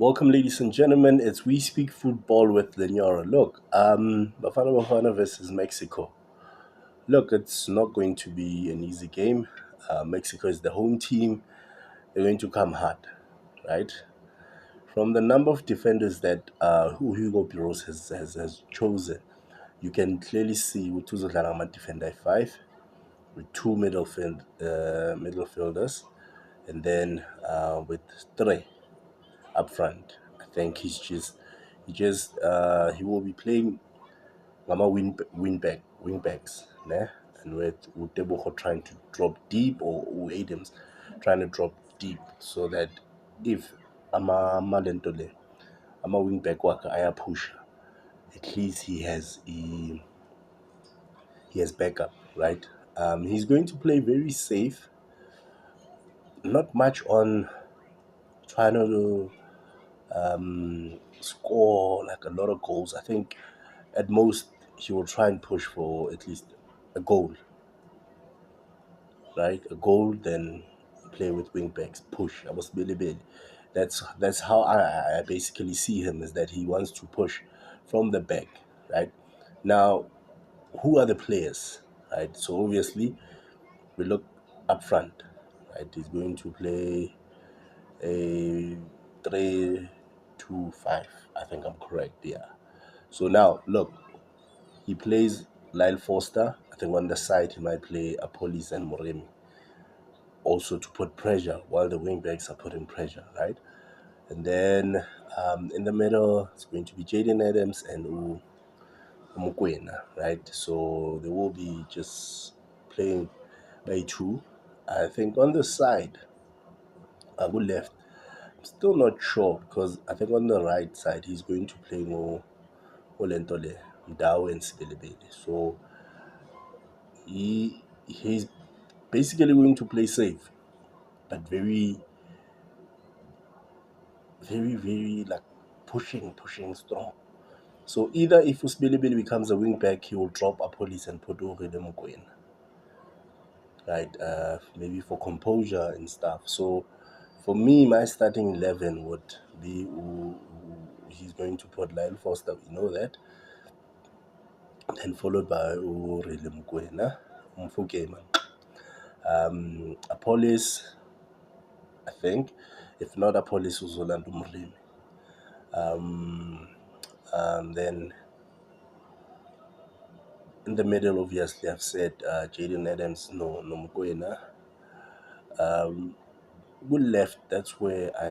Welcome, ladies and gentlemen. It's We Speak Football with Lenyora. Look, Bafana versus Mexico. Look, it's not going to be an easy game. Mexico is the home team. They're going to come hard, right? From the number of defenders that who Hugo Piros has chosen, you can clearly see with Tuzo Dlalama defender 5, with two midfielders, and then with three up front. I think he will be playing Mama wingbacks, ne? And with Uteboho trying to drop deep or Adams trying to drop deep so that if Malentole ama wingback waka aya push, at least he has backup, right? He's going to play very safe, not much on trying to score like a lot of goals. I think at most he will try and push for at least a goal, right? A goal, then play with wing backs, push. I was Billy. That's how I basically see him, is that he wants to push from the back, right? Now, who are the players, right? So obviously we look up front, right? He's going to play a 3-2-5. I think I'm correct, yeah. So now look, he plays Lyle Foster. I think on the side he might play Apolis and Moremi, also to put pressure while the wing backs are putting pressure, right? And then in the middle, it's going to be Jaden Adams and Mukwena, right? So they will be just playing by two. I think on the side, Abu left, I'm still not sure because I think on the right side, he's going to play more Olentole, Mdao, and Sibelebele. So he's basically going to play safe, but very like pushing strong. So either if Usbilibili becomes a wing back, he will drop Apolis and put Orele Mokoena, right? Maybe for composure and stuff. So for me, my starting 11 would be he's going to put Lyle Foster, we know that, and followed by Orele Mokoena, Mfukema. Apolis, I think. If not Apolis, Uzolando Mrlimi. Then in the middle, obviously, I've said Jaden Adams, no Mokoena. Good left, that's where I